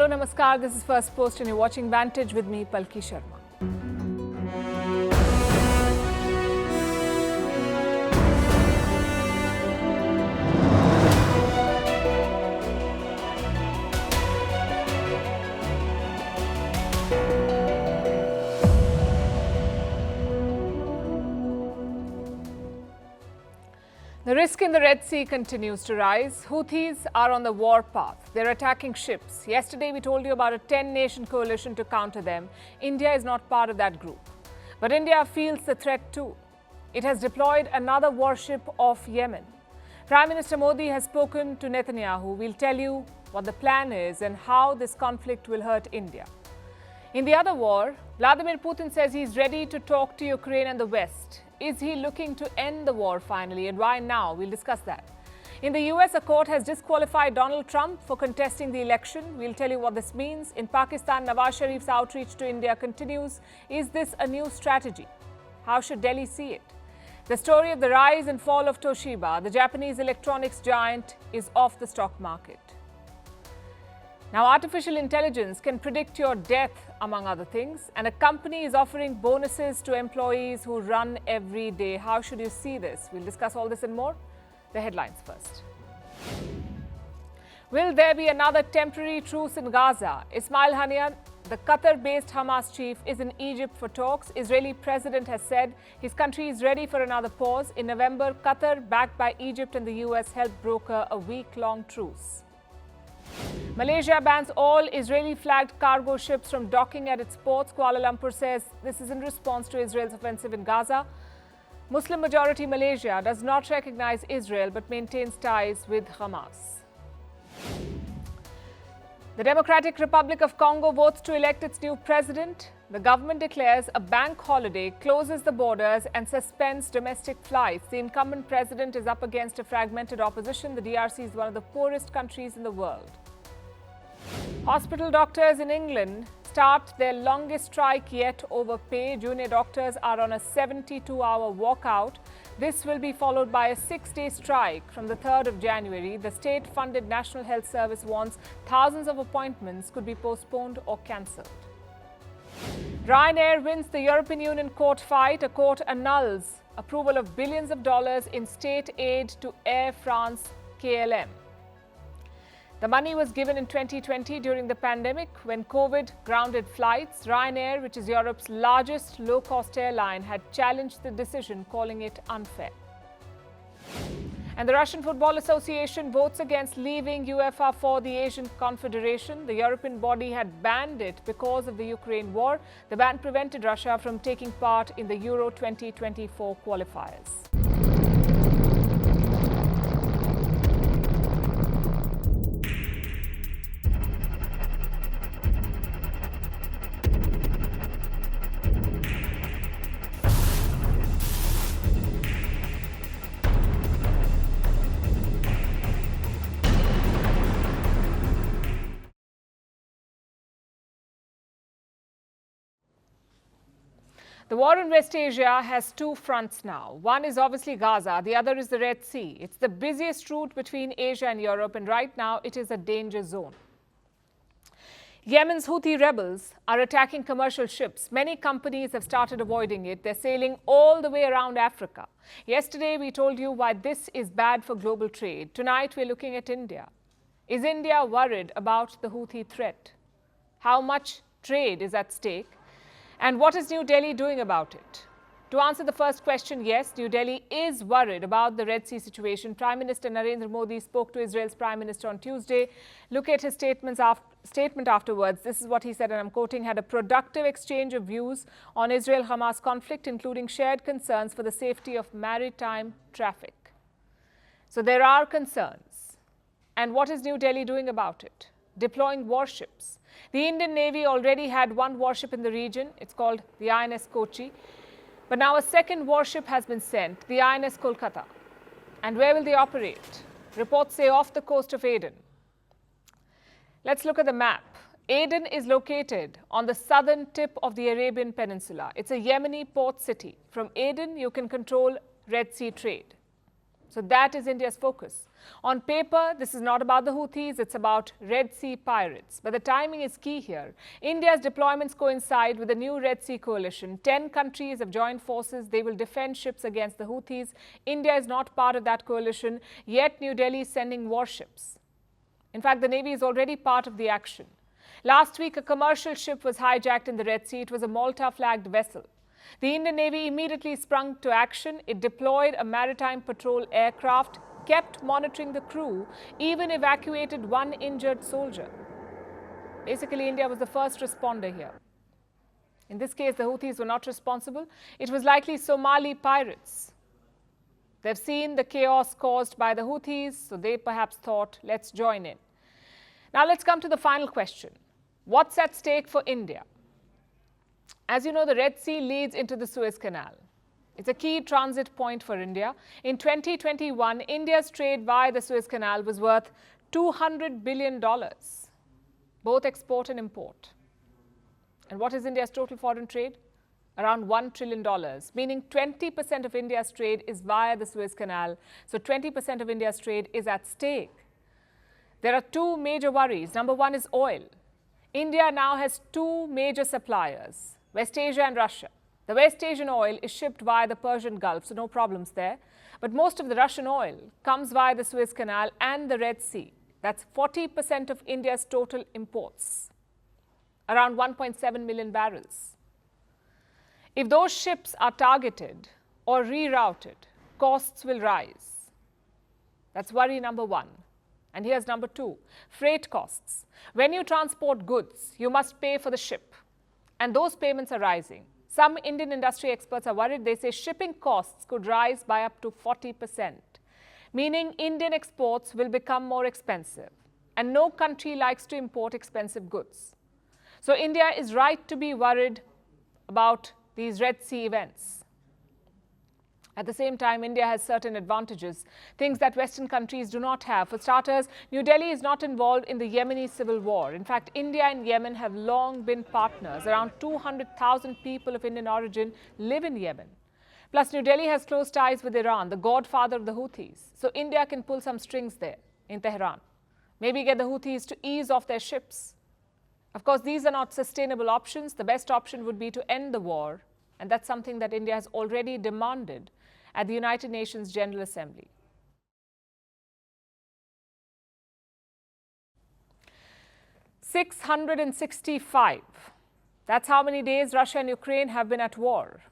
Hello, Namaskar. This is Firstpost and you're watching Vantage with me, Palki Sharma. The risk in the Red Sea continues to rise. Houthis are on the war path. They're attacking ships. Yesterday, we told you about a 10-nation coalition to counter them. India is not part of that group. But India feels the threat too. It has deployed another warship off Yemen. Prime Minister Modi has spoken to Netanyahu. We'll tell you what the plan is and how this conflict will hurt India. In the other war, Vladimir Putin says he's ready to talk to Ukraine and the West. Is he looking to end the war finally, and why now? We'll discuss that. In the US, a court has disqualified Donald Trump for contesting the election. We'll tell you what this means. In Pakistan, Nawaz Sharif's outreach to India continues. Is this a new strategy? How should Delhi see it? The story of the rise and fall of Toshiba, the Japanese electronics giant, is off the stock market. Now, artificial intelligence can predict your death, among other things, and a company is offering bonuses to employees who run every day. How should you see this? We'll discuss all this and more. The headlines first. Will there be another temporary truce in Gaza? Ismail Haniyeh, the Qatar-based Hamas chief, is in Egypt for talks. Israeli president has said his country is ready for another pause. In November, Qatar, backed by Egypt and the US, helped broker a week-long truce. Malaysia bans all Israeli-flagged cargo ships from docking at its ports. Kuala Lumpur says this is in response to Israel's offensive in Gaza. Muslim-majority Malaysia does not recognize Israel but maintains ties with Hamas. The Democratic Republic of Congo votes to elect its new president. The government declares a bank holiday, closes the borders and suspends domestic flights. The incumbent president is up against a fragmented opposition. The DRC is one of the poorest countries in the world. Hospital doctors in England start their longest strike yet over pay. Junior doctors are on a 72-hour walkout. This will be followed by a 6-day strike from the 3rd of January. The state-funded National Health Service warns thousands of appointments could be postponed or cancelled. Ryanair wins the European Union court fight. A court annuls approval of billions of dollars in state aid to Air France KLM. The money was given in 2020 during the pandemic when COVID grounded flights. Ryanair, which is Europe's largest low-cost airline, had challenged the decision, calling it unfair. And the Russian Football Association votes against leaving UEFA for the Asian Confederation. The European body had banned it because of the Ukraine war. The ban prevented Russia from taking part in the Euro 2024 qualifiers. The war in West Asia has two fronts now. One is obviously Gaza, the other is the Red Sea. It's the busiest route between Asia and Europe, and right now it is a danger zone. Yemen's Houthi rebels are attacking commercial ships. Many companies have started avoiding it. They're sailing all the way around Africa. Yesterday, we told you why this is bad for global trade. Tonight, we're looking at India. Is India worried about the Houthi threat? How much trade is at stake? And what is New Delhi doing about it? To answer the first question, yes, New Delhi is worried about the Red Sea situation. Prime Minister Narendra Modi spoke to Israel's Prime Minister on Tuesday. Look at his statement afterwards. This is what he said, and I'm quoting, had a productive exchange of views on Israel-Hamas conflict, including shared concerns for the safety of maritime traffic. So there are concerns. And what is New Delhi doing about it? Deploying warships. The Indian Navy already had one warship in the region. It's called the INS Kochi. But now a second warship has been sent, the INS Kolkata. And where will they operate? Reports say off the coast of Aden. Let's look at the map. Aden is located on the southern tip of the Arabian Peninsula. It's a Yemeni port city. From Aden, you can control Red Sea trade. So that is India's focus. On paper, this is not about the Houthis, it's about Red Sea pirates. But the timing is key here. India's deployments coincide with the new Red Sea coalition. 10 countries have joined forces. They will defend ships against the Houthis. India is not part of that coalition, yet New Delhi is sending warships. In fact, the Navy is already part of the action. Last week, a commercial ship was hijacked in the Red Sea. It was a Malta-flagged vessel. The Indian Navy immediately sprung to action. It deployed a maritime patrol aircraft, kept monitoring the crew, even evacuated one injured soldier. Basically, India was the first responder here. In this case, the Houthis were not responsible. It was likely Somali pirates. They've seen the chaos caused by the Houthis, so they perhaps thought, let's join in. Now let's come to the final question. What's at stake for India? As you know, the Red Sea leads into the Suez Canal. It's a key transit point for India. In 2021, India's trade via the Suez Canal was worth $200 billion, both export and import. And what is India's total foreign trade? Around $1 trillion, meaning 20% of India's trade is via the Suez Canal. So 20% of India's trade is at stake. There are two major worries. Number one is oil. India now has two major suppliers, West Asia and Russia. The West Asian oil is shipped via the Persian Gulf, so no problems there. But most of the Russian oil comes via the Suez Canal and the Red Sea. That's 40% of India's total imports, around 1.7 million barrels. If those ships are targeted or rerouted, costs will rise. That's worry number one. And here's number two, freight costs. When you transport goods, you must pay for the ship. And those payments are rising. Some Indian industry experts are worried. They say shipping costs could rise by up to 40%, meaning Indian exports will become more expensive. And no country likes to import expensive goods. So India is right to be worried about these Red Sea events. At the same time, India has certain advantages, things that Western countries do not have. For starters, New Delhi is not involved in the Yemeni civil war. In fact, India and Yemen have long been partners. Around 200,000 people of Indian origin live in Yemen. Plus, New Delhi has close ties with Iran, the godfather of the Houthis. So India can pull some strings there in Tehran. Maybe get the Houthis to ease off their ships. Of course, these are not sustainable options. The best option would be to end the war. And that's something that India has already demanded at the United Nations General Assembly. "665. That's how many days Russia and Ukraine have been at war.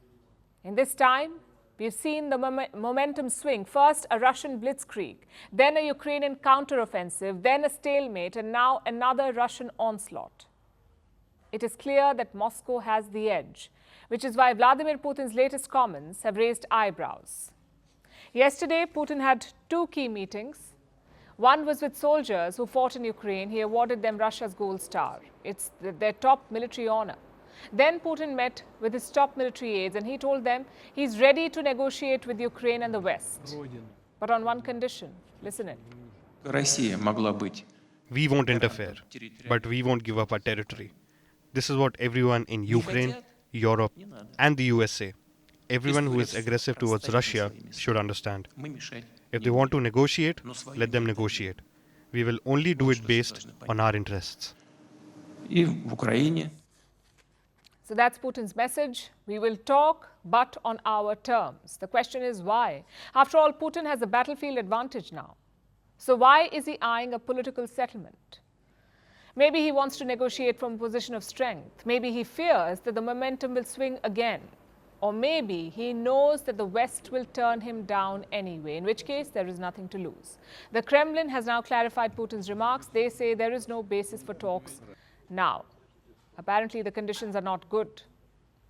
In this time, we've seen the momentum swing. First, a Russian blitzkrieg, then a Ukrainian counteroffensive, then a stalemate, and now another Russian onslaught. It is clear that Moscow has the edge, which is why Vladimir Putin's latest comments have raised eyebrows. Yesterday, Putin had two key meetings. One was with soldiers who fought in Ukraine. He awarded them Russia's Gold Star. It's their top military honor. Then Putin met with his top military aides and he told them he's ready to negotiate with Ukraine and the West. But on one condition. Listen in. We won't interfere, but we won't give up our territory. This is what everyone in Ukraine, Europe, and the USA, everyone who is aggressive towards Russia should understand. If they want to negotiate, let them negotiate. We will only do it based on our interests. So that's Putin's message. We will talk, but on our terms. The question is why? After all, Putin has a battlefield advantage now. So why is he eyeing a political settlement? Maybe he wants to negotiate from a position of strength. Maybe he fears that the momentum will swing again. Or maybe he knows that the West will turn him down anyway, in which case there is nothing to lose. The Kremlin has now clarified Putin's remarks. They say there is no basis for talks now. Apparently the conditions are not good.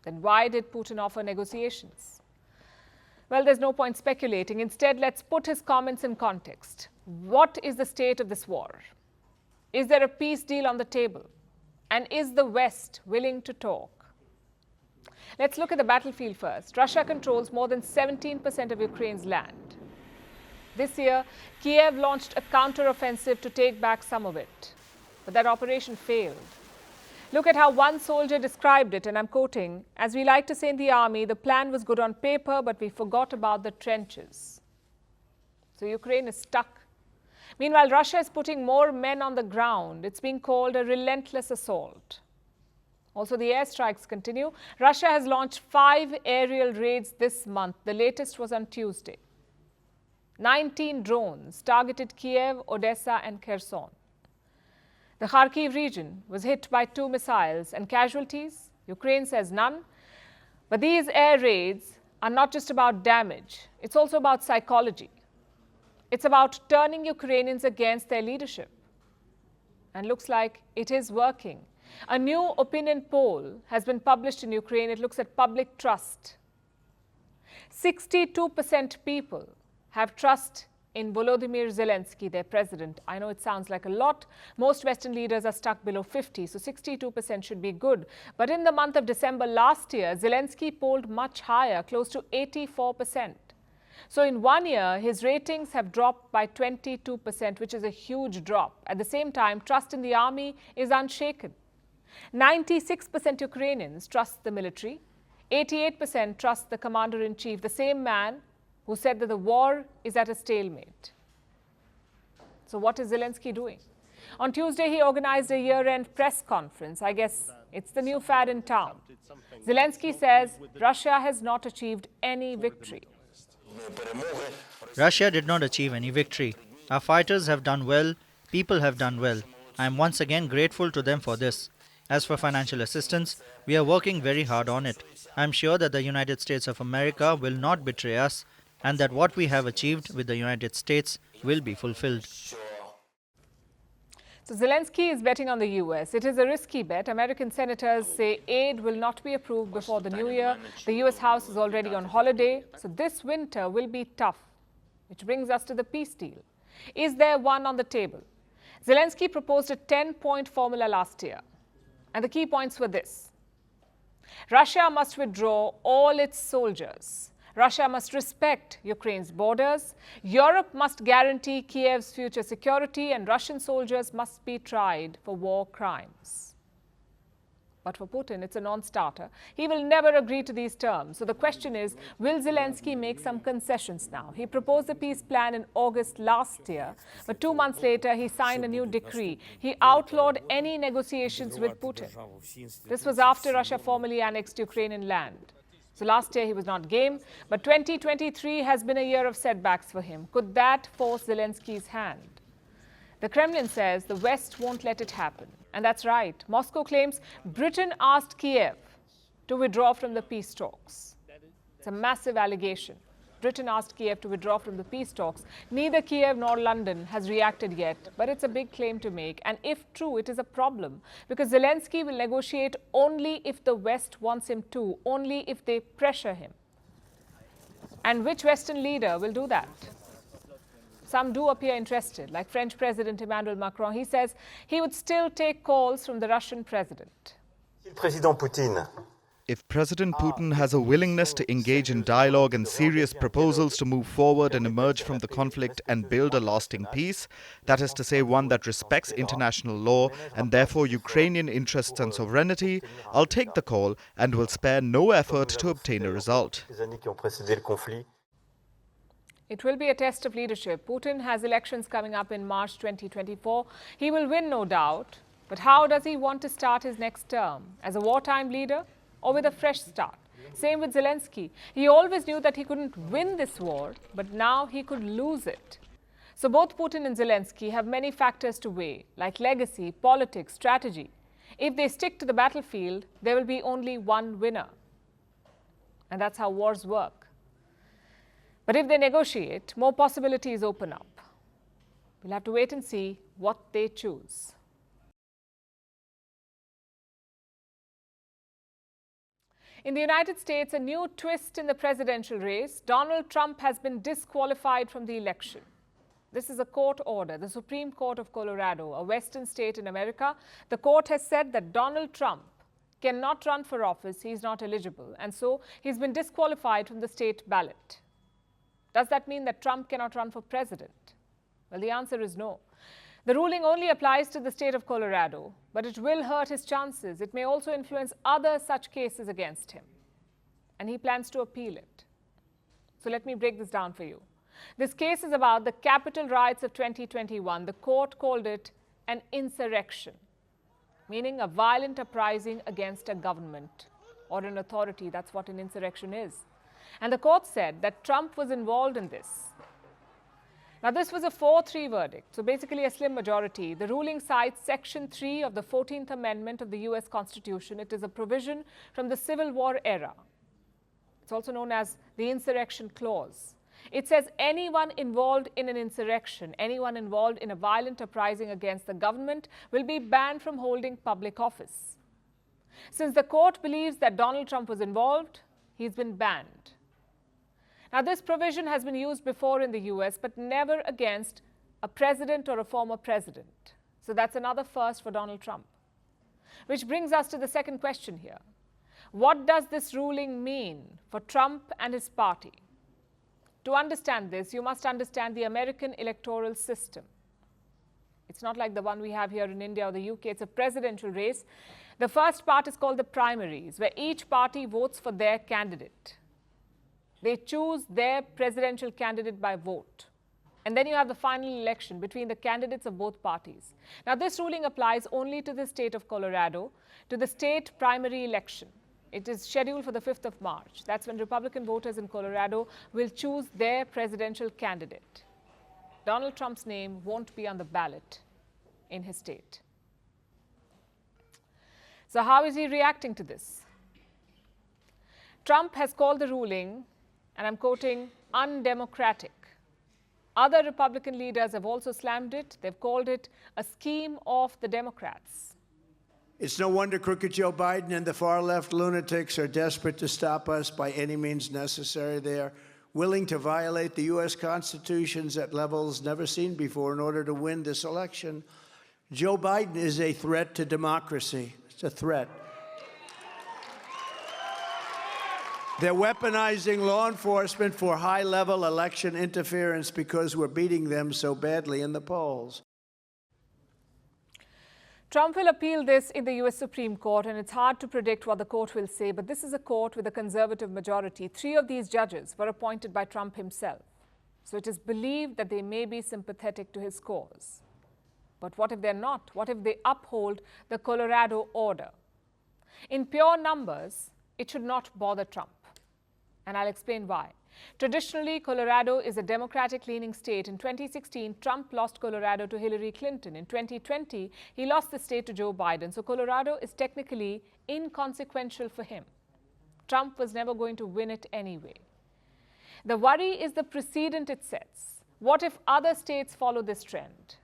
Then why did Putin offer negotiations? Well, there's no point speculating. Instead, let's put his comments in context. What is the state of this war? Is there a peace deal on the table? And is the West willing to talk? Let's look at the battlefield first. Russia controls more than 17% of Ukraine's land. This year, Kiev launched a counteroffensive to take back some of it. But that operation failed. Look at how one soldier described it, and I'm quoting, "As we like to say in the army, the plan was good on paper, but we forgot about the trenches." So Ukraine is stuck. Meanwhile, Russia is putting more men on the ground. It's being called a relentless assault. Also, the airstrikes continue. Russia has launched 5 aerial raids this month. The latest was on Tuesday. 19 drones targeted Kiev, Odessa and Kherson. The Kharkiv region was hit by 2 missiles and casualties. Ukraine says none. But these air raids are not just about damage. It's also about psychology. It's about turning Ukrainians against their leadership. And looks like it is working. A new opinion poll has been published in Ukraine. It looks at public trust. 62% people have trust in Volodymyr Zelensky, their president. I know it sounds like a lot. Most Western leaders are stuck below 50, so 62% should be good. But in the month of December last year, Zelensky polled much higher, close to 84%. So in 1 year, his ratings have dropped by 22%, which is a huge drop. At the same time, trust in the army is unshaken. 96% Ukrainians trust the military. 88% trust the commander-in-chief, the same man who said that the war is at a stalemate. So what is Zelensky doing? On Tuesday, he organized a year-end press conference. I guess it's the new fad in town. Zelensky says Russia has not achieved any victory. Russia did not achieve any victory. Our fighters have done well, people have done well. I am once again grateful to them for this. As for financial assistance, we are working very hard on it. I am sure that the United States of America will not betray us and that what we have achieved with the United States will be fulfilled. So Zelensky is betting on the US. It is a risky bet. American senators say aid will not be approved before the new year. The US House is already on holiday. So this winter will be tough. Which brings us to the peace deal. Is there one on the table? Zelensky proposed a 10-point formula last year. And the key points were this. Russia must withdraw all its soldiers. Russia must respect Ukraine's borders. Europe must guarantee Kiev's future security, and Russian soldiers must be tried for war crimes. But for Putin, it's a non-starter. He will never agree to these terms. So the question is, will Zelensky make some concessions now? He proposed a peace plan in August last year, but 2 months later, he signed a new decree. He outlawed any negotiations with Putin. This was after Russia formally annexed Ukrainian land. So last year he was not game, but 2023 has been a year of setbacks for him. Could that force Zelensky's hand? The Kremlin says the West won't let it happen. And that's right. Moscow claims Britain asked Kiev to withdraw from the peace talks. It's a massive allegation. Britain asked Kiev to withdraw from the peace talks. Neither Kiev nor London has reacted yet, but it's a big claim to make. And if true, it is a problem, because Zelensky will negotiate only if the West wants him to, only if they pressure him. And which Western leader will do that? Some do appear interested, like French President Emmanuel Macron. He says he would still take calls from the Russian president. If President Putin has a willingness to engage in dialogue and serious proposals to move forward and emerge from the conflict and build a lasting peace, that is to say one that respects international law and therefore Ukrainian interests and sovereignty, I'll take the call and will spare no effort to obtain a result. It will be a test of leadership. Putin has elections coming up in March 2024. He will win, no doubt. But how does he want to start his next term? As a wartime leader or with a fresh start? Same with Zelensky. He always knew that he couldn't win this war, but now he could lose it. So both Putin and Zelensky have many factors to weigh, like legacy, politics, strategy. If they stick to the battlefield, there will be only one winner. And that's how wars work. But if they negotiate, more possibilities open up. We'll have to wait and see what they choose. In the United States, a new twist in the presidential race. Donald Trump has been disqualified from the election. This is a court order. The Supreme Court of Colorado, a western state in America, the court has said that Donald Trump cannot run for office. He's not eligible. And so he's been disqualified from the state ballot. Does that mean that Trump cannot run for president? Well, the answer is no. The ruling only applies to the state of Colorado, but it will hurt his chances. It may also influence other such cases against him. And he plans to appeal it. So let me break this down for you. This case is about the Capitol riots of 2021. The court called it an insurrection, meaning a violent uprising against a government or an authority. That's what an insurrection is. And the court said that Trump was involved in this. Now, this was a 4-3 verdict, so basically a slim majority. The ruling cites Section 3 of the 14th Amendment of the US Constitution. It is a provision from the Civil War era. It's also known as the Insurrection Clause. It says anyone involved in an insurrection, anyone involved in a violent uprising against the government will be banned from holding public office. Since the court believes that Donald Trump was involved, he's been banned. Now, this provision has been used before in the US, but never against a president or a former president. So that's another first for Donald Trump. Which brings us to the second question here. What does this ruling mean for Trump and his party? To understand this, you must understand the American electoral system. It's not like the one we have here in India or the UK. It's a presidential race. The first part is called the primaries, where each party votes for their candidate. They choose their presidential candidate by vote. And then you have the final election between the candidates of both parties. Now, this ruling applies only to the state of Colorado, to the state primary election. It is scheduled for the 5th of March. That's when Republican voters in Colorado will choose their presidential candidate. Donald Trump's name won't be on the ballot in his state. So how is he reacting to this? Trump has called the ruling, and I'm quoting, undemocratic. Other Republican leaders have also slammed it. They've called it a scheme of the Democrats. It's no wonder crooked Joe Biden and the far-left lunatics are desperate to stop us by any means necessary. They are willing to violate the U.S. Constitution at levels never seen before in order to win this election. Joe Biden is a threat to democracy. It's a threat. They're weaponizing law enforcement for high-level election interference because we're beating them so badly in the polls. Trump will appeal this in the US Supreme Court, and it's hard to predict what the court will say, but this is a court with a conservative majority. 3 of these judges were appointed by Trump himself. So it is believed that they may be sympathetic to his cause. But what if they're not? What if they uphold the Colorado order? In pure numbers, it should not bother Trump. And I'll explain why. Traditionally, Colorado is a Democratic-leaning state. In 2016, Trump lost Colorado to Hillary Clinton. In 2020, he lost the state to Joe Biden. So Colorado is technically inconsequential for him. Trump was never going to win it anyway. The worry is the precedent it sets. What if other states follow this trend?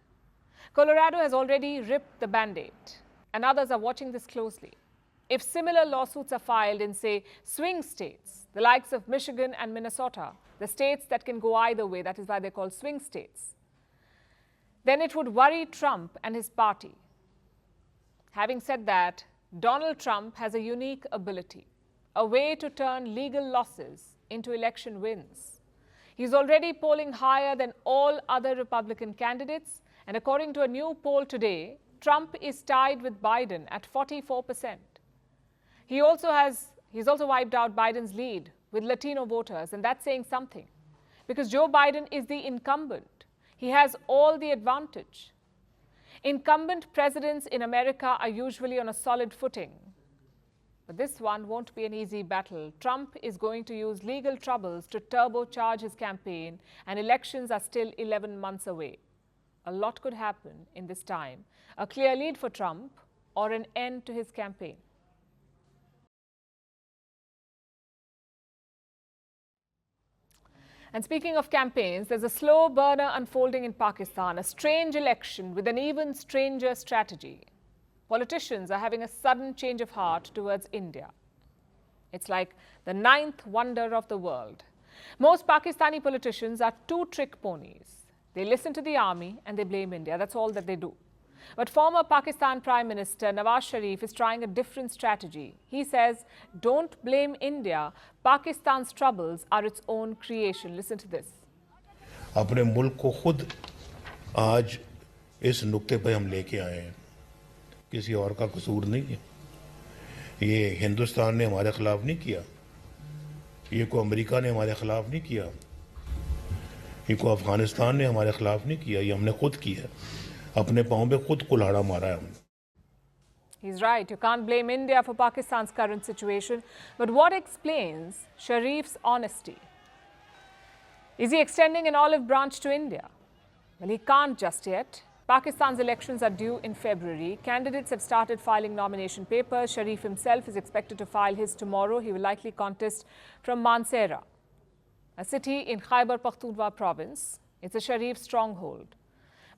Colorado has already ripped the Band-Aid, and others are watching this closely. If similar lawsuits are filed in, say, swing states, the likes of Michigan and Minnesota, the states that can go either way, that is why they're called swing states, then it would worry Trump and his party. Having said that, Donald Trump has a unique ability, a way to turn legal losses into election wins. He's already polling higher than all other Republican candidates, and according to a new poll today, Trump is tied with Biden at 44%. He's also wiped out Biden's lead with Latino voters, and that's saying something. Because Joe Biden is the incumbent. He has all the advantage. Incumbent presidents in America are usually on a solid footing. But this one won't be an easy battle. Trump is going to use legal troubles to turbocharge his campaign, and elections are still 11 months away. A lot could happen in this time. A clear lead for Trump or an end to his campaign. And speaking of campaigns, there's a slow burner unfolding in Pakistan, a strange election with an even stranger strategy. Politicians are having a sudden change of heart towards India. It's like the 9th wonder of the world. Most Pakistani politicians are 2 trick ponies. They listen to the army and they blame India. That's all that they do. But former Pakistan Prime Minister Nawaz Sharif is trying a different strategy. He says, don't blame India. Pakistan's troubles are its own creation. Listen to this. अपने मुल्क को खुद आज इस नुक्ते पे हम लेके आए हैं, किसी और का कसूर नहीं है। ये हिंदुस्तान ने हमारे खिलाफ नहीं किया, ये को अमेरिका ने हमारे खिलाफ नहीं किया, इनको अफगानिस्तान ने हमारे खिलाफ नहीं किया, ये हमने खुद किया, अपने पाँव पे खुद कुल्हाड़ा मारा है हमने. He's right. You can't blame India for Pakistan's current situation. But what explains Sharif's honesty? Is he extending an olive branch to India? Well, he can't just yet. Pakistan's elections are due in February. Candidates have started filing nomination papers. Sharif himself is expected to file his tomorrow. He will likely contest from Mansehra, a city in Khyber Pakhtunkhwa province. It's a Sharif stronghold.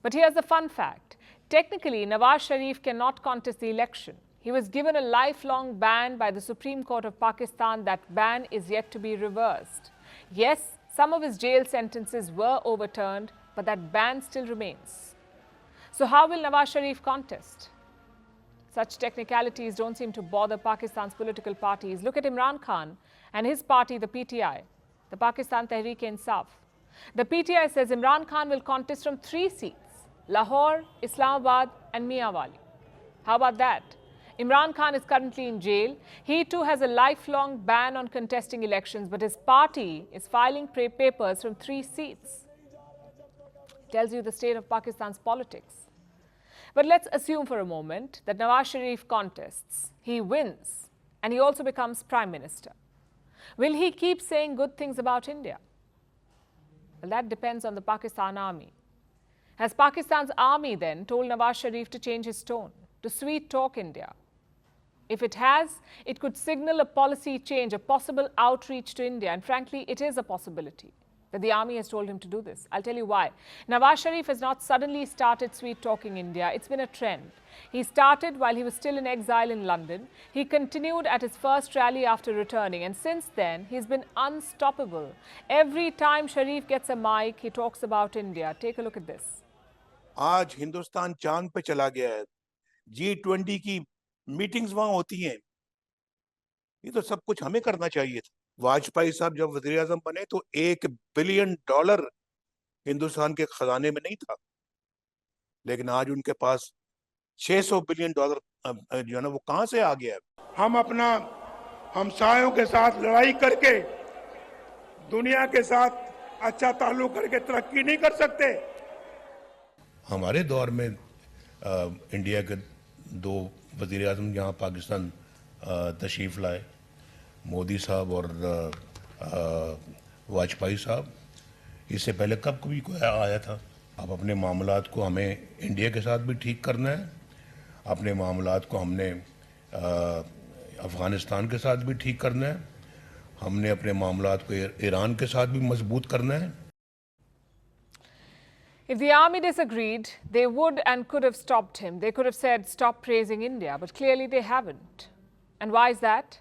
But here's the fun fact. Technically, Nawaz Sharif cannot contest the election. He was given a lifelong ban by the Supreme Court of Pakistan. That ban is yet to be reversed. Yes, some of his jail sentences were overturned, but that ban still remains. So how will Nawaz Sharif contest? Such technicalities don't seem to bother Pakistan's political parties. Look at Imran Khan and his party, the PTI, the Pakistan Tehreek-e-Insaf. The PTI says Imran Khan will contest from 3 seats: Lahore, Islamabad and Mianwali. How about that? Imran Khan is currently in jail. He too has a lifelong ban on contesting elections, but his party is filing papers from 3 seats. Tells you the state of Pakistan's politics. But let's assume for a moment that Nawaz Sharif contests, he wins, and he also becomes Prime Minister. Will he keep saying good things about India? Well, that depends on the Pakistan army. Has Pakistan's army then told Nawaz Sharif to change his tone, to sweet talk India? If it has, it could signal a policy change, a possible outreach to India. And frankly, it is a possibility that the army has told him to do this. I'll tell you why. Nawaz Sharif has not suddenly started sweet talking India. It's been a trend. He started while he was still in exile in London. He continued at his first rally after returning. And since then, he's been unstoppable. Every time Sharif gets a mic, he talks about India. Take a look at this. आज हिंदुस्तान चांद पे चला गया है, G20 की meetings वहां होती हैं, ये तो सब कुछ हमें करना चाहिए था. वाजपेयी साहब जब वजीर आजम बने तो $1 बिलियन हिंदुस्तान के खजाने में नहीं था, लेकिन आज उनके पास $600 बिलियन जो है ना वो कहां से आ गया है. हम अपना हमसायों के साथ लड़ाई करके दुनिया के साथ अच्छा ताल्लुक करके तरक्की नहीं कर सकते. हमारे दौर में इंडिया के 2 वजीर आजम यहाँ पाकिस्तान तशरीफ लाए, मोदी साहब और वाजपेयी साहब. इससे पहले कब कभी कोई आया था? अब अपने मामलात को हमें इंडिया के साथ भी ठीक करना है, अपने मामलात को हमने अफगानिस्तान के साथ भी ठीक करना है, हमने अपने मामलात को ईरान के साथ भी मजबूत करना है. If the army disagreed, they would and could have stopped him. They could have said, stop praising India, but clearly they haven't. And why is that?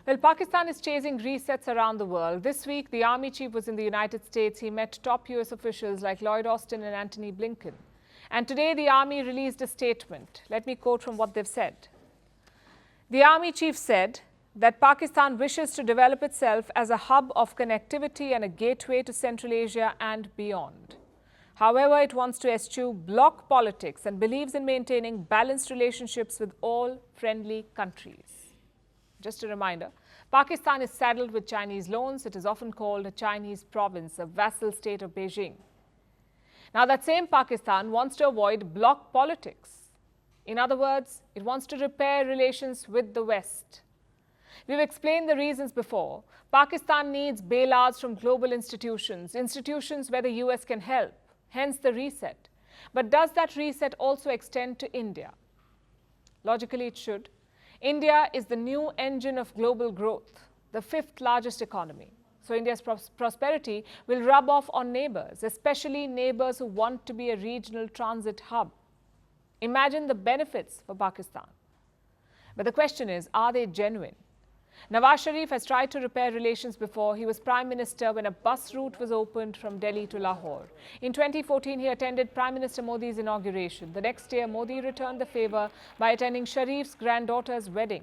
Well, Pakistan is chasing resets around the world. This week, the army chief was in the United States. He met top US officials like Lloyd Austin and Antony Blinken. And today, the army released a statement. Let me quote from what they've said. The army chief said that Pakistan wishes to develop itself as a hub of connectivity and a gateway to Central Asia and beyond. However, it wants to eschew bloc politics and believes in maintaining balanced relationships with all friendly countries. Just a reminder, Pakistan is saddled with Chinese loans. It is often called a Chinese province, a vassal state of Beijing. Now, that same Pakistan wants to avoid bloc politics. In other words, it wants to repair relations with the West. We've explained the reasons before. Pakistan needs bailouts from global institutions, institutions where the US can help. Hence the reset. But does that reset also extend to India? Logically, it should. India is the new engine of global growth, the 5th largest economy. So India's prosperity will rub off on neighbors, especially neighbors who want to be a regional transit hub. Imagine the benefits for Pakistan. But the question is, are they genuine? Nawaz Sharif has tried to repair relations before. He was Prime Minister when a bus route was opened from Delhi to Lahore. In 2014, he attended Prime Minister Modi's inauguration. The next year, Modi returned the favour by attending Sharif's granddaughter's wedding.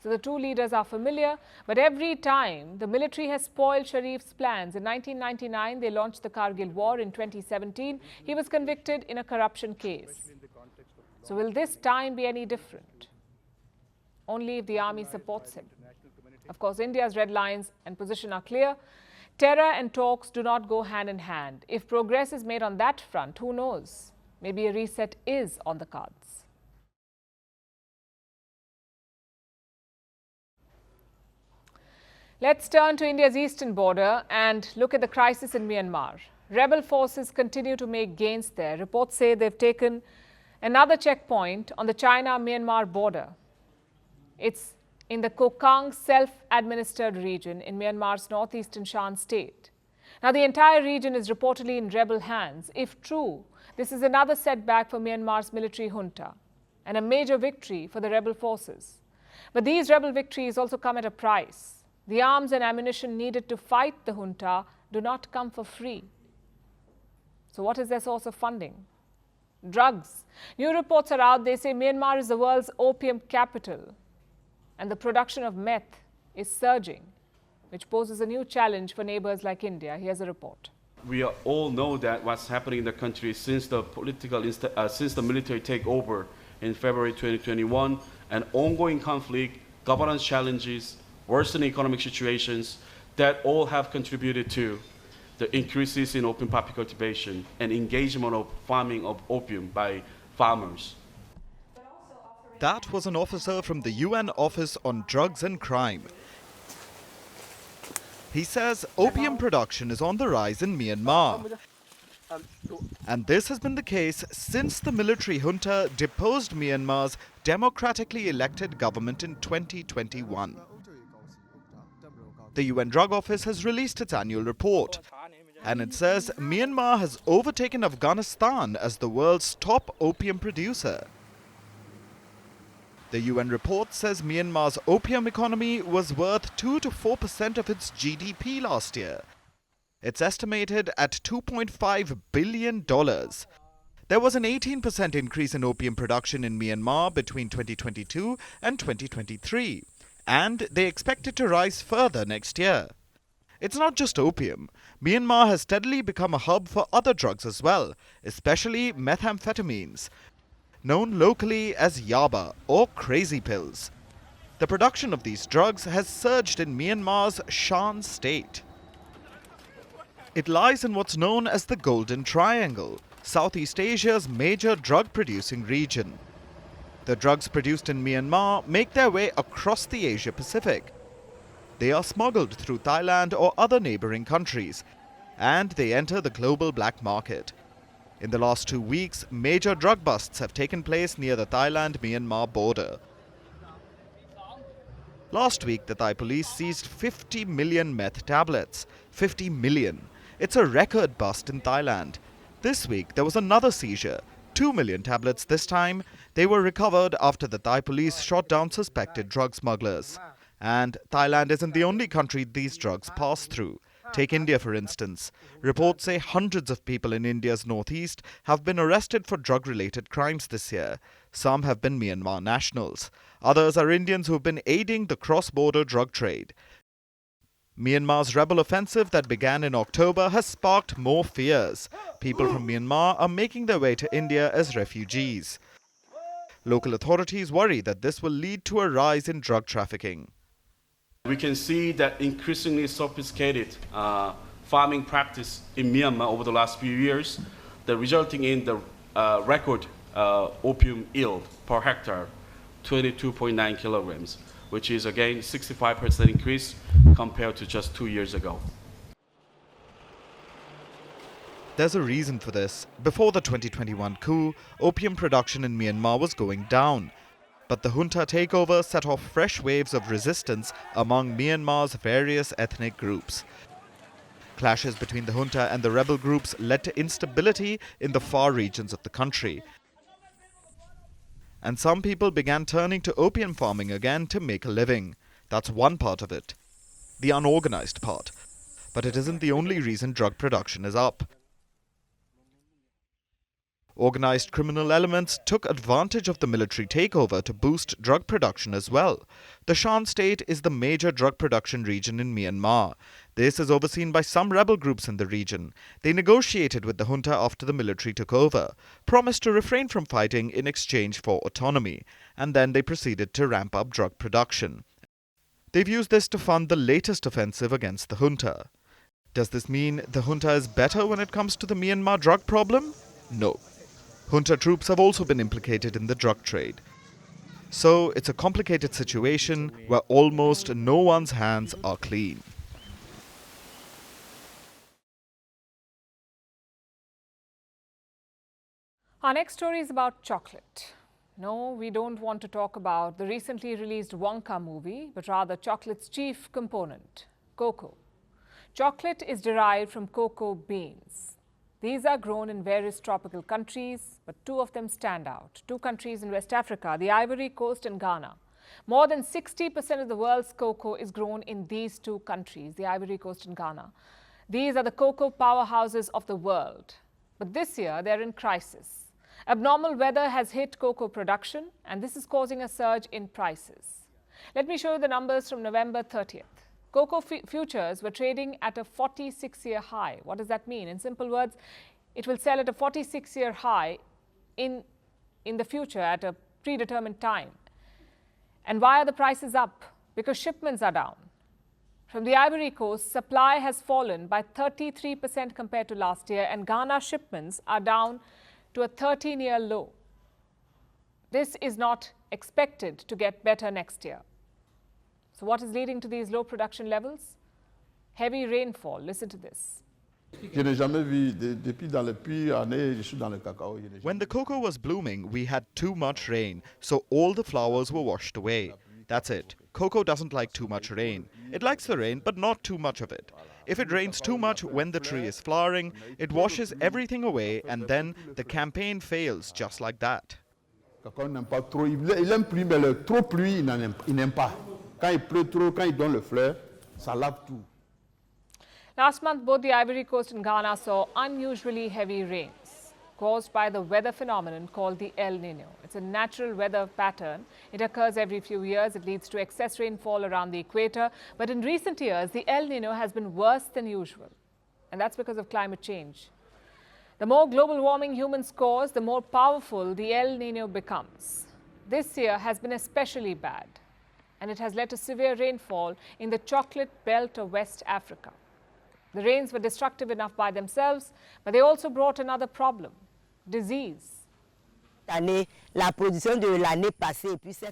So the two leaders are familiar, but every time the military has spoiled Sharif's plans. In 1999, they launched the Kargil War. In 2017, he was convicted in a corruption case. So will this time be any different? Only if the army supports him. Of course, India's red lines and position are clear. terror and talks do not go hand in hand. If progress is made on that front, who knows? Maybe a reset is on the cards. Let's turn to India's eastern border and look at the crisis in Myanmar. Rebel forces continue to make gains there. Reports say they've taken another checkpoint on the China-Myanmar border. It's in the Kokang self-administered region in Myanmar's northeastern Shan state. Now, the entire region is reportedly in rebel hands. If true, this is another setback for Myanmar's military junta and a major victory for the rebel forces. But these rebel victories also come at a price. The arms and ammunition needed to fight the junta do not come for free. So what is their source of funding? Drugs. New reports are out. They say Myanmar is the world's opium capital, and the production of meth is surging, which poses a new challenge for neighbors like India. Here's a report. We all know that what's happening in the country since the military takeover in February 2021, an ongoing conflict, governance challenges, worsening economic situations, that all have contributed to the increases in opium poppy cultivation and engagement of farming of opium by farmers. That was an officer from the UN Office on Drugs and Crime. He says opium production is on the rise in Myanmar. And this has been the case since the military junta deposed Myanmar's democratically elected government in 2021. The UN Drug Office has released its annual report, and it says Myanmar has overtaken Afghanistan as the world's top opium producer. The UN report says Myanmar's opium economy was worth 2 to 4% of its GDP last year. It's estimated at $2.5 billion. There was an 18% increase in opium production in Myanmar between 2022 and 2023. And they expect it to rise further next year. It's not just opium. Myanmar has steadily become a hub for other drugs as well, especially methamphetamines, known locally as yaba or crazy pills. The production of these drugs has surged in Myanmar's Shan state. It lies in what's known as the Golden Triangle, Southeast Asia's major drug-producing region. The drugs produced in Myanmar make their way across the Asia-Pacific. They are smuggled through Thailand or other neighboring countries, and they enter the global black market. In the last 2 weeks, major drug busts have taken place near the Thailand-Myanmar border. Last week, the Thai police seized 50 million meth tablets. 50 million. It's a record bust in Thailand. This week, there was another seizure. 2 million tablets this time. They were recovered after the Thai police shot down suspected drug smugglers. And Thailand isn't the only country these drugs pass through. Take India, for instance. Reports say hundreds of people in India's northeast have been arrested for drug-related crimes this year. Some have been Myanmar nationals. Others are Indians who have been aiding the cross-border drug trade. Myanmar's rebel offensive that began in October has sparked more fears. People from Myanmar are making their way to India as refugees. Local authorities worry that this will lead to a rise in drug trafficking. We can see that increasingly sophisticated farming practice in Myanmar over the last few years, that resulting in the record opium yield per hectare, 22.9 kilograms, which is again 65% increase compared to just 2 years ago. There's a reason for this. Before the 2021 coup, opium production in Myanmar was going down. But the junta takeover set off fresh waves of resistance among Myanmar's various ethnic groups. Clashes between the junta and the rebel groups led to instability in the far regions of the country. And some people began turning to opium farming again to make a living. That's one part of it, the unorganized part. But it isn't the only reason drug production is up. Organized criminal elements took advantage of the military takeover to boost drug production as well. The Shan state is the major drug production region in Myanmar. This is overseen by some rebel groups in the region. They negotiated with the junta after the military took over, promised to refrain from fighting in exchange for autonomy, and then they proceeded to ramp up drug production. They've used this to fund the latest offensive against the junta. Does this mean the junta is better when it comes to the Myanmar drug problem? No. Junta troops have also been implicated in the drug trade. So it's a complicated situation where almost no one's hands are clean. Our next story is about chocolate. No, we don't want to talk about the recently released Wonka movie, but rather chocolate's chief component, cocoa. Chocolate is derived from cocoa beans. These are grown in various tropical countries, but two of them stand out. Two countries in West Africa, the Ivory Coast and Ghana. More than 60% of the world's cocoa is grown in these two countries, the Ivory Coast and Ghana. These are the cocoa powerhouses of the world. But this year, they're in crisis. Abnormal weather has hit cocoa production, and this is causing a surge in prices. Let me show you the numbers from November 30th. Cocoa futures were trading at a 46-year high. What does that mean? In simple words, it will sell at a 46-year high in the future at a predetermined time. And why are the prices up? Because shipments are down. From the Ivory Coast, supply has fallen by 33% compared to last year, and Ghana shipments are down to a 13-year low. This is not expected to get better next year. So what is leading to these low production levels? Heavy rainfall. Listen to this. When When the cocoa was blooming, we had too much rain, so all the flowers were washed away. That's it. Cocoa doesn't like too much rain. It likes the rain, but not too much of it. If it rains too much when the tree is flowering, it washes everything away, and then the campaign fails just like that. Quand il aime pluie, mais trop pluie, il n'aime pas. Quand il pleut trop, quand il donne le fleur, ça lave tout. Last month, both the Ivory Coast and Ghana saw unusually heavy rains caused by the weather phenomenon called the El Nino. It's a natural weather pattern. It occurs every few years. It leads to excess rainfall around the equator. But in recent years, the El Nino has been worse than usual. And that's because of climate change. The more global warming humans cause, the more powerful the El Nino becomes. This year has been especially bad, and it has led to severe rainfall in the chocolate belt of West Africa. The rains were destructive enough by themselves, but they also brought another problem: disease.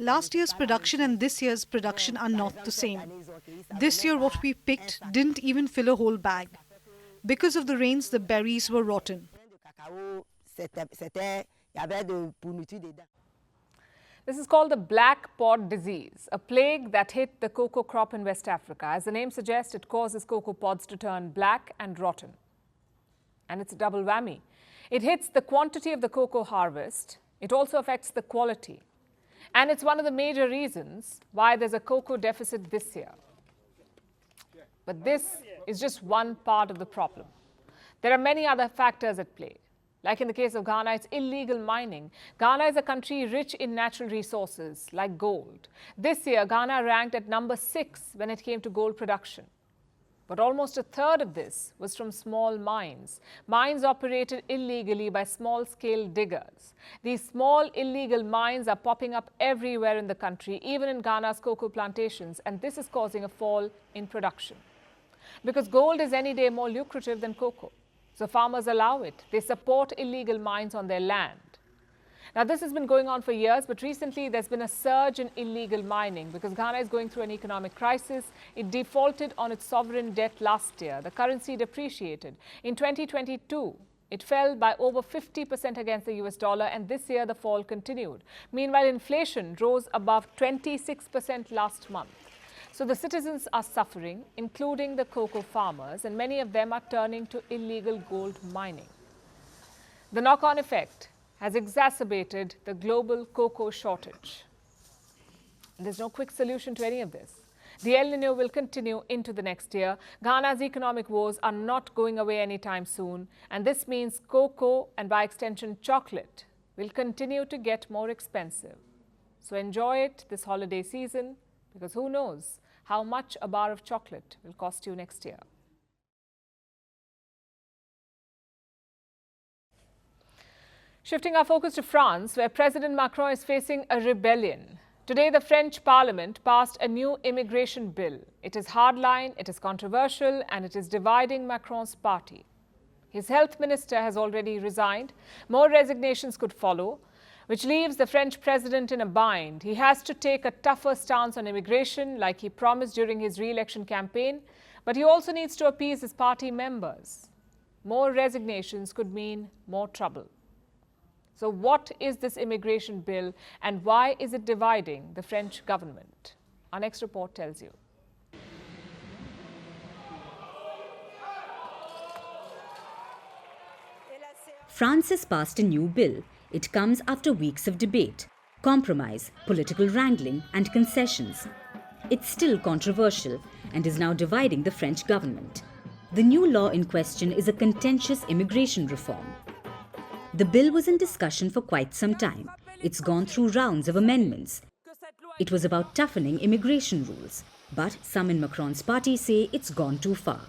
Last year's production and this year's production are not the same. This year what we picked didn't even fill a whole bag. Because of the rains, the berries were rotten. This is called the black pod disease, a plague that hit the cocoa crop in West Africa. As the name suggests, it causes cocoa pods to turn black and rotten. And it's a double whammy. It hits the quantity of the cocoa harvest. It also affects the quality. And it's one of the major reasons why there's a cocoa deficit this year. But this is just one part of the problem. There are many other factors at play. Like in the case of Ghana, it's illegal mining. Ghana is a country rich in natural resources like gold. This year, Ghana ranked at number 6 when it came to gold production. But almost a third of this was from small mines. Mines operated illegally by small-scale diggers. These small illegal mines are popping up everywhere in the country, even in Ghana's cocoa plantations, and this is causing a fall in production. Because gold is any day more lucrative than cocoa. So farmers allow it. They support illegal mines on their land. Now, this has been going on for years, but recently there's been a surge in illegal mining because Ghana is going through an economic crisis. It defaulted on its sovereign debt last year. The currency depreciated. In 2022, it fell by over 50% against the US dollar, and this year the fall continued. Meanwhile, inflation rose above 26% last month. So the citizens are suffering, including the cocoa farmers, and many of them are turning to illegal gold mining. The knock-on effect has exacerbated the global cocoa shortage. There's no quick solution to any of this. The El Nino will continue into the next year. Ghana's economic woes are not going away anytime soon, and this means cocoa and by extension chocolate will continue to get more expensive. So enjoy it this holiday season, because who knows how much a bar of chocolate will cost you next year. Shifting our focus to France, where President Macron is facing a rebellion. Today, the French parliament passed a new immigration bill. It is hardline, it is controversial, and it is dividing Macron's party. His health minister has already resigned. More resignations could follow, which leaves the French president in a bind. He has to take a tougher stance on immigration, like he promised during his re-election campaign, but he also needs to appease his party members. More resignations could mean more trouble. So what is this immigration bill and why is it dividing the French government? Our next report tells you. France has passed a new bill. It comes after weeks of debate, compromise, political wrangling and concessions. It's still controversial and is now dividing the French government. The new law in question is a contentious immigration reform. The bill was in discussion for quite some time. It's gone through rounds of amendments. It was about toughening immigration rules, but some in Macron's party say it's gone too far.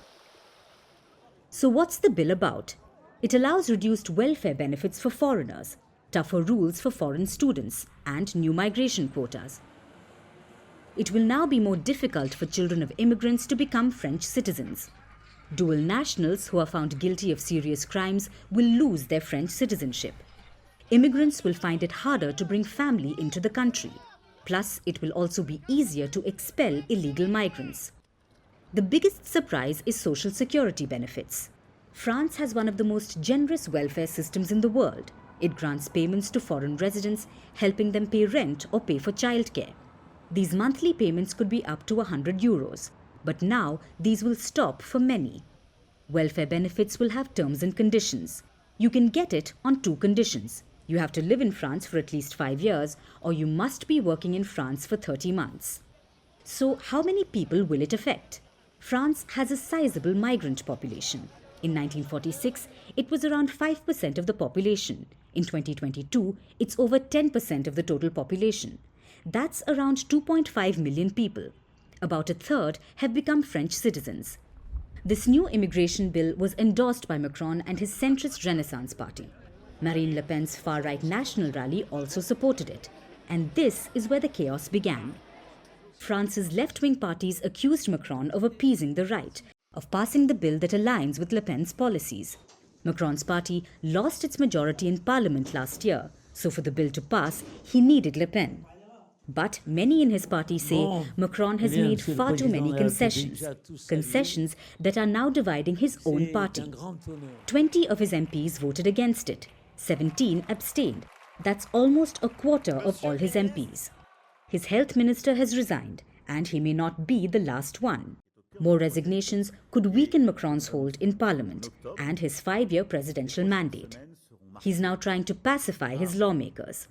So what's the bill about? It allows reduced welfare benefits for foreigners, tougher rules for foreign students, and new migration quotas. It will now be more difficult for children of immigrants to become French citizens. Dual nationals who are found guilty of serious crimes will lose their French citizenship. Immigrants will find it harder to bring family into the country. Plus, it will also be easier to expel illegal migrants. The biggest surprise is social security benefits. France has one of the most generous welfare systems in the world. It grants payments to foreign residents, helping them pay rent or pay for childcare. These monthly payments could be up to €100. But now, these will stop for many. Welfare benefits will have terms and conditions. You can get it on 2 conditions. You have to live in France for at least 5 years, or you must be working in France for 30 months. So, how many people will it affect? France has a sizable migrant population. In 1946, it was around 5% of the population. In 2022, it's over 10% of the total population. That's around 2.5 million people. About a third have become French citizens. This new immigration bill was endorsed by Macron and his centrist Renaissance party. Marine Le Pen's far-right national rally also supported it. And this is where the chaos began. France's left-wing parties accused Macron of appeasing the right, of passing the bill that aligns with Le Pen's policies. Macron's party lost its majority in parliament last year, so for the bill to pass, he needed Le Pen. But many in his party say Macron has made far too many concessions that are now dividing his own party. 20 of his MPs voted against it, 17 abstained. That's almost a quarter of all his MPs. His health minister has resigned, and he may not be the last one. More resignations could weaken Macron's hold in parliament and his 5-year presidential mandate. He's now trying to pacify his lawmakers.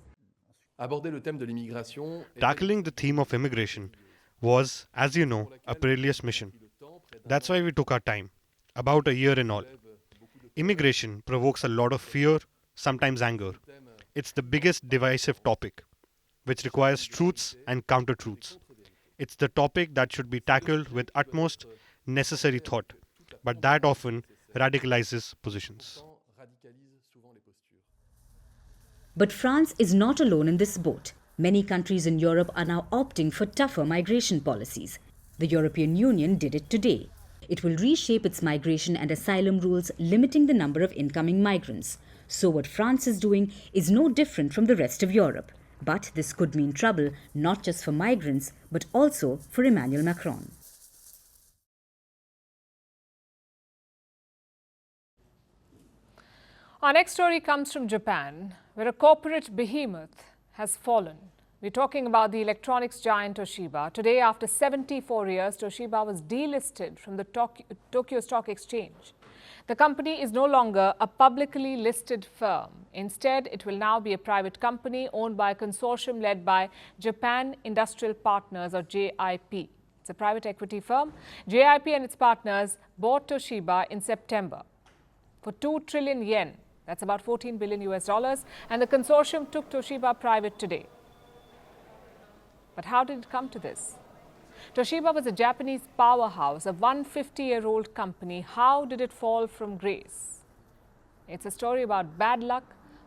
Tackling the theme of immigration was, as you know, a perilous mission. That's why we took our time, about a year in all. Immigration provokes a lot of fear, sometimes anger. It's the biggest divisive topic, which requires truths and counter-truths. It's the topic that should be tackled with utmost necessary thought, but that often radicalizes positions. But France is not alone in this boat. Many countries in Europe are now opting for tougher migration policies. The European Union did it today. It will reshape its migration and asylum rules, limiting the number of incoming migrants. So what France is doing is no different from the rest of Europe. But this could mean trouble not just for migrants, but also for Emmanuel Macron. Our next story comes from Japan, where a corporate behemoth has fallen. We're talking about the electronics giant Toshiba. Today, after 74 years, Toshiba was delisted from the Tokyo Stock Exchange. The company is no longer a publicly listed firm. Instead, it will now be a private company owned by a consortium led by Japan Industrial Partners, or JIP. It's a private equity firm. JIP and its partners bought Toshiba in September for 2 trillion yen. That's about $14 billion, and the consortium took Toshiba private today. But how did it come to this? Toshiba was a Japanese powerhouse, a 150-year-old company. How did it fall from grace? It's a story about bad luck,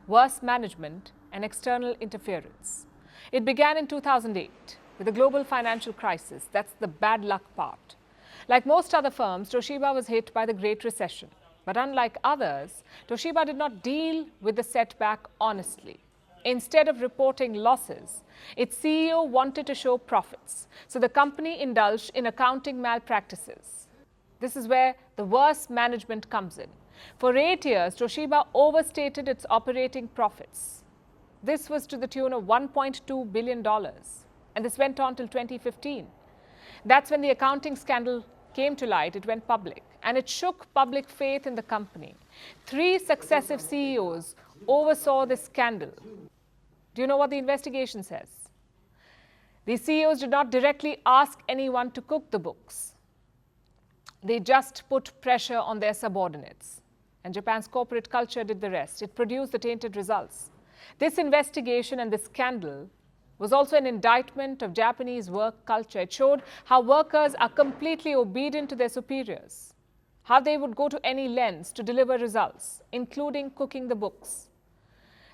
worse management, and external interference. It began in 2008 with the global financial crisis. That's the bad luck part. Like most other firms, Toshiba was hit by the Great Recession. But unlike others, Toshiba did not deal with the setback honestly. Instead of reporting losses, its CEO wanted to show profits. So the company indulged in accounting malpractices. This is where the worst management comes in. For 8 years, Toshiba overstated its operating profits. This was to the tune of $1.2 billion. And this went on till 2015. That's when the accounting scandal came to light. It went public. And it shook public faith in the company. 3 successive CEOs oversaw this scandal. Do you know what the investigation says? The CEOs did not directly ask anyone to cook the books. They just put pressure on their subordinates. And Japan's corporate culture did the rest. It produced the tainted results. This investigation and this scandal was also an indictment of Japanese work culture. It showed how workers are completely obedient to their superiors, how they would go to any lengths to deliver results, including cooking the books.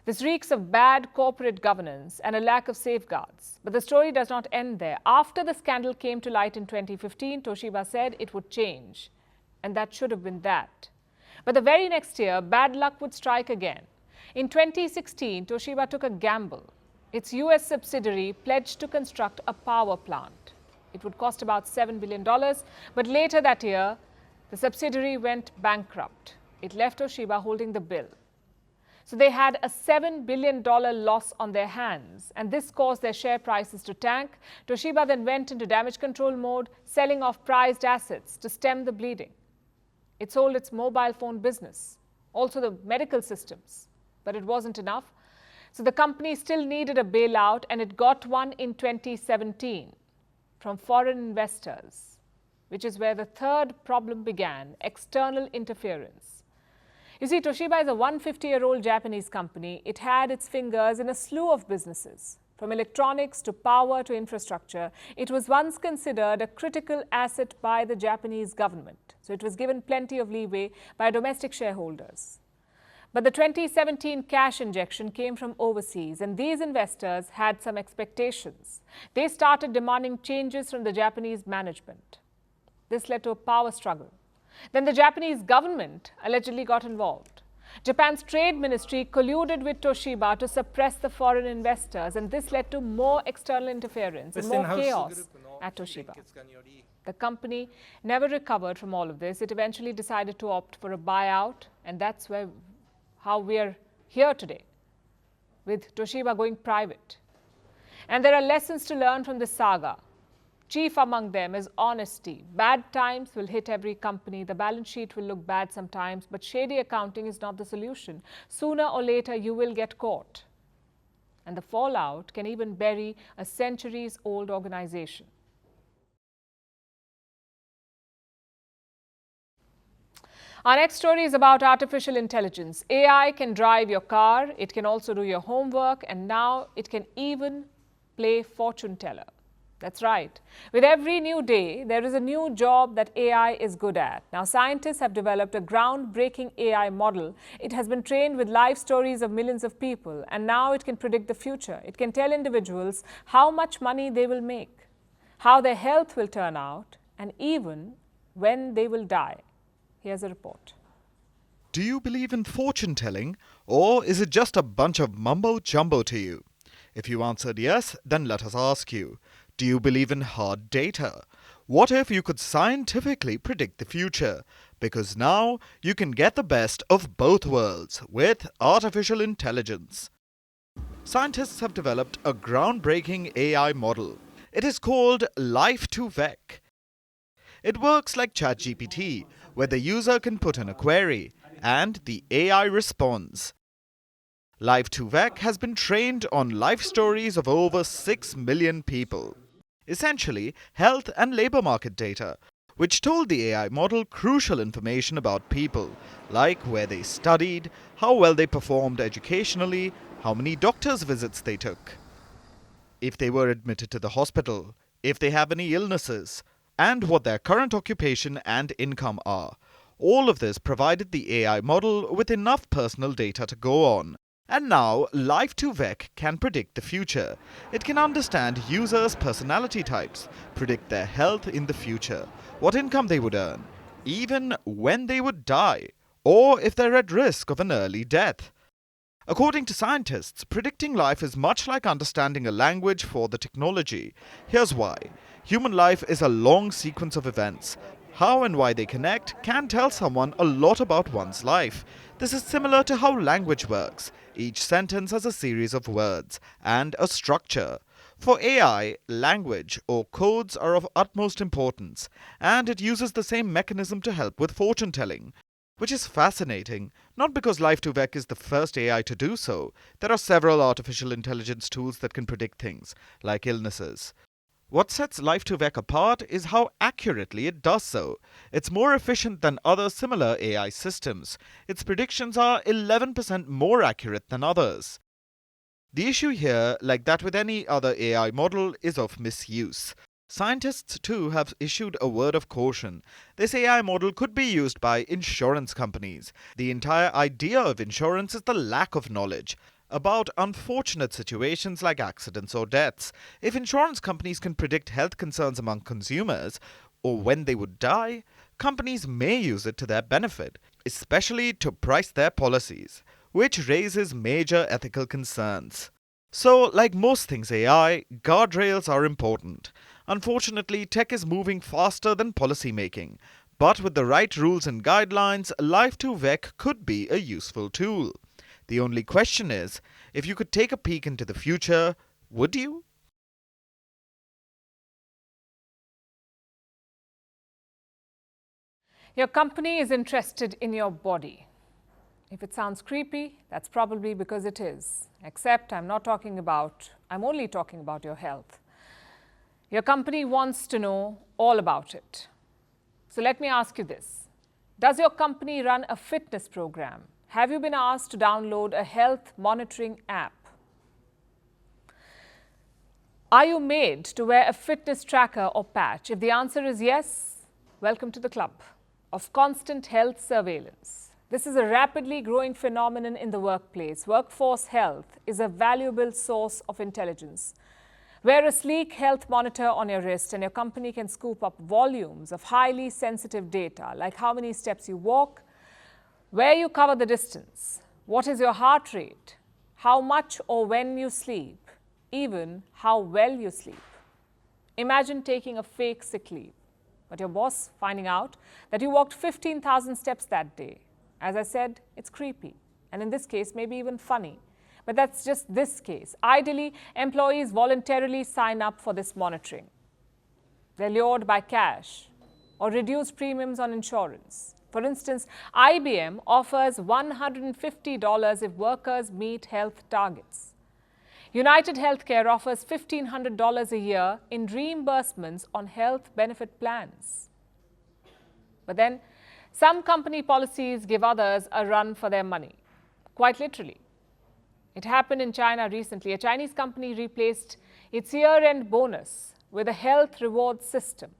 This reeks of bad corporate governance and a lack of safeguards. But the story does not end there. After the scandal came to light in 2015, Toshiba said it would change. And that should have been that. But the very next year, bad luck would strike again. In 2016, Toshiba took a gamble. Its US subsidiary pledged to construct a power plant. It would cost about $7 billion. But later that year, the subsidiary went bankrupt. It left Toshiba holding the bill. So they had a $7 billion loss on their hands, and this caused their share prices to tank. Toshiba then went into damage control mode, selling off prized assets to stem the bleeding. It sold its mobile phone business, also the medical systems, but it wasn't enough. So the company still needed a bailout, and it got one in 2017 from foreign investors, which is where the third problem began: external interference. You see, Toshiba is a 150-year-old Japanese company. It had its fingers in a slew of businesses, from electronics to power to infrastructure. It was once considered a critical asset by the Japanese government. So it was given plenty of leeway by domestic shareholders. But the 2017 cash injection came from overseas, and these investors had some expectations. They started demanding changes from the Japanese management. This led to a power struggle. Then the Japanese government allegedly got involved. Japan's trade ministry colluded with Toshiba to suppress the foreign investors, and this led to more external interference and more chaos at Toshiba. The company never recovered from all of this. It eventually decided to opt for a buyout, and that's how we are here today, with Toshiba going private. And there are lessons to learn from this saga. Chief among them is honesty. Bad times will hit every company. The balance sheet will look bad sometimes, but shady accounting is not the solution. Sooner or later, you will get caught. And the fallout can even bury a centuries-old organization. Our next story is about artificial intelligence. AI can drive your car, it can also do your homework, and now it can even play fortune teller. That's right. With every new day, there is a new job that AI is good at. Now, scientists have developed a groundbreaking AI model. It has been trained with life stories of millions of people, and now it can predict the future. It can tell individuals how much money they will make, how their health will turn out, and even when they will die. Here's a report. Do you believe in fortune telling, or is it just a bunch of mumbo jumbo to you? If you answered yes, then let us ask you, do you believe in hard data? What if you could scientifically predict the future? Because now you can get the best of both worlds with artificial intelligence. Scientists have developed a groundbreaking AI model. It is called Life2Vec. It works like ChatGPT, where the user can put in a query and the AI responds. Life2Vec has been trained on life stories of over 6 million people. Essentially, health and labor market data, which told the AI model crucial information about people, like where they studied, how well they performed educationally, how many doctor's visits they took, if they were admitted to the hospital, if they have any illnesses, and what their current occupation and income are. All of this provided the AI model with enough personal data to go on. And now, Life2Vec can predict the future. It can understand users' personality types, predict their health in the future, what income they would earn, even when they would die, or if they're at risk of an early death. According to scientists, predicting life is much like understanding a language for the technology. Here's why. Human life is a long sequence of events. How and why they connect can tell someone a lot about one's life. This is similar to how language works. Each sentence has a series of words and a structure. For AI, language or codes are of utmost importance, and it uses the same mechanism to help with fortune telling. Which is fascinating, not because Life2Vec is the first AI to do so. There are several artificial intelligence tools that can predict things, like illnesses. What sets Life2Vec apart is how accurately it does so. It's more efficient than other similar AI systems. Its predictions are 11% more accurate than others. The issue here, like that with any other AI model, is of misuse. Scientists too have issued a word of caution. This AI model could be used by insurance companies. The entire idea of insurance is the lack of knowledge about unfortunate situations like accidents or deaths. If insurance companies can predict health concerns among consumers, or when they would die, companies may use it to their benefit, especially to price their policies, which raises major ethical concerns. So, like most things AI, guardrails are important. Unfortunately, tech is moving faster than policy making. But with the right rules and guidelines, Life2Vec could be a useful tool. The only question is, if you could take a peek into the future, would you? Your company is interested in your body. If it sounds creepy, that's probably because it is. Except I'm only talking about your health. Your company wants to know all about it. So let me ask you this. Does your company run a fitness program? Have you been asked to download a health monitoring app? Are you made to wear a fitness tracker or patch? If the answer is yes, welcome to the club of constant health surveillance. This is a rapidly growing phenomenon in the workplace. Workforce health is a valuable source of intelligence. Wear a sleek health monitor on your wrist and your company can scoop up volumes of highly sensitive data like how many steps you walk, where you cover the distance, what is your heart rate, how much or when you sleep, even how well you sleep. Imagine taking a fake sick leave, but your boss finding out that you walked 15,000 steps that day. As I said, it's creepy, and in this case, maybe even funny. But that's just this case. Ideally, employees voluntarily sign up for this monitoring. They're lured by cash or reduced premiums on insurance. For instance, IBM offers $150 if workers meet health targets. United Healthcare offers $1,500 a year in reimbursements on health benefit plans. But then, some company policies give others a run for their money, quite literally. It happened in China recently. A Chinese company replaced its year-end bonus with a health reward system,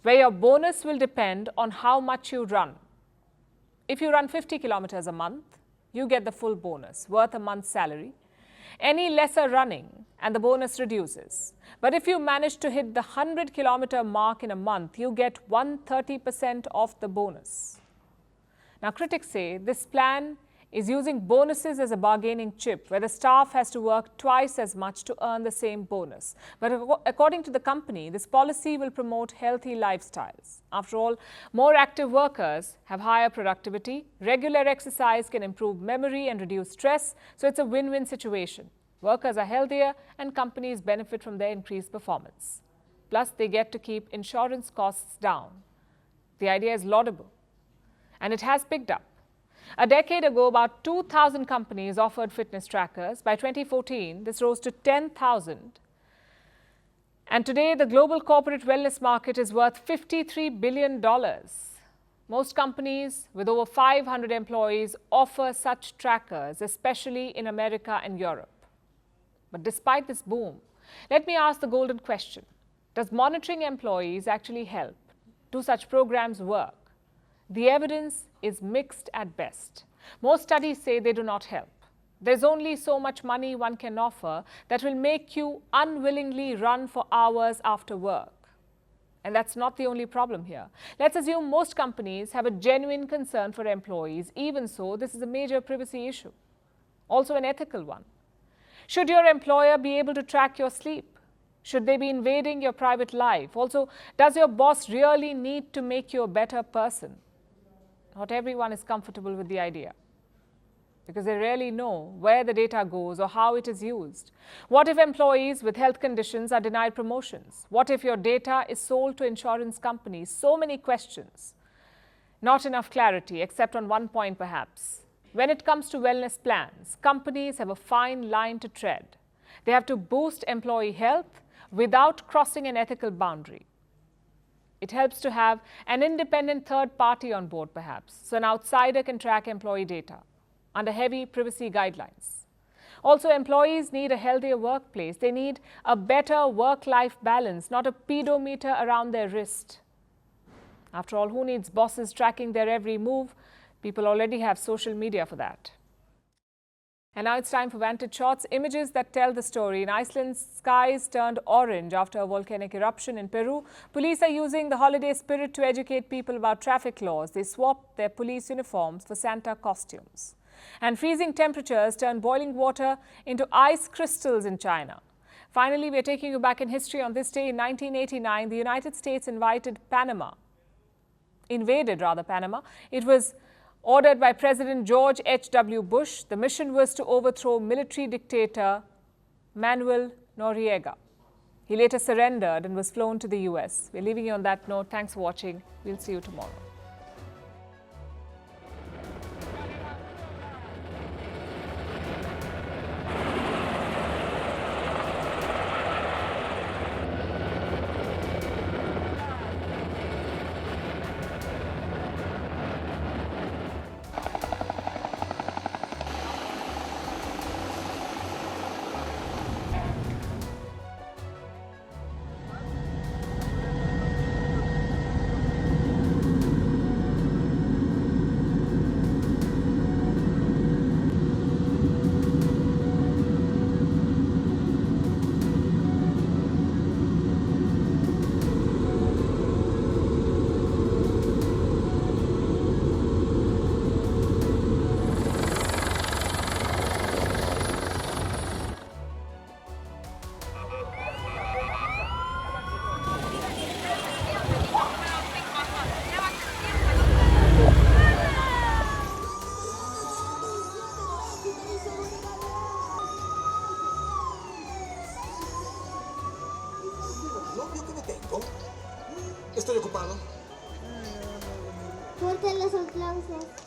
where your bonus will depend on how much you run. If you run 50 kilometers a month, you get the full bonus, worth a month's salary. Any lesser running, and the bonus reduces. But if you manage to hit the 100-kilometer mark in a month, you get 130% of the bonus. Now, critics say this plan is using bonuses as a bargaining chip, where the staff has to work twice as much to earn the same bonus. But according to the company, this policy will promote healthy lifestyles. After all, more active workers have higher productivity. Regular exercise can improve memory and reduce stress, so it's a win-win situation. Workers are healthier and companies benefit from their increased performance. Plus, they get to keep insurance costs down. The idea is laudable, and it has picked up. A decade ago, about 2,000 companies offered fitness trackers. By 2014, this rose to 10,000. And today, the global corporate wellness market is worth $53 billion. Most companies with over 500 employees offer such trackers, especially in America and Europe. But despite this boom, let me ask the golden question. Does monitoring employees actually help? Do such programs work? The evidence is mixed at best. Most studies say they do not help. There's only so much money one can offer that will make you unwillingly run for hours after work. And that's not the only problem here. Let's assume most companies have a genuine concern for employees. Even so, this is a major privacy issue, also an ethical one. Should your employer be able to track your sleep? Should they be invading your private life? Also, does your boss really need to make you a better person? Not everyone is comfortable with the idea, because they rarely know where the data goes or how it is used. What if employees with health conditions are denied promotions? What if your data is sold to insurance companies? So many questions. Not enough clarity, except on one point perhaps. When it comes to wellness plans, companies have a fine line to tread. They have to boost employee health without crossing an ethical boundary. It helps to have an independent third party on board perhaps, so an outsider can track employee data under heavy privacy guidelines. Also, employees need a healthier workplace. They need a better work-life balance, not a pedometer around their wrist. After all, who needs bosses tracking their every move? People already have social media for that. And now it's time for Vantage Shots, images that tell the story. In Iceland, skies turned orange after a volcanic eruption. In Peru, police are using the holiday spirit to educate people about traffic laws. They swapped their police uniforms for Santa costumes. And freezing temperatures turned boiling water into ice crystals in China. Finally, we are taking you back in history. On this day in 1989, the United States invaded Panama. It was ordered by President George H.W. Bush. The mission was to overthrow military dictator Manuel Noriega. He later surrendered and was flown to the US. We're leaving you on that note. Thanks for watching. We'll see you tomorrow. Estoy ocupado. Ponte los aplausos.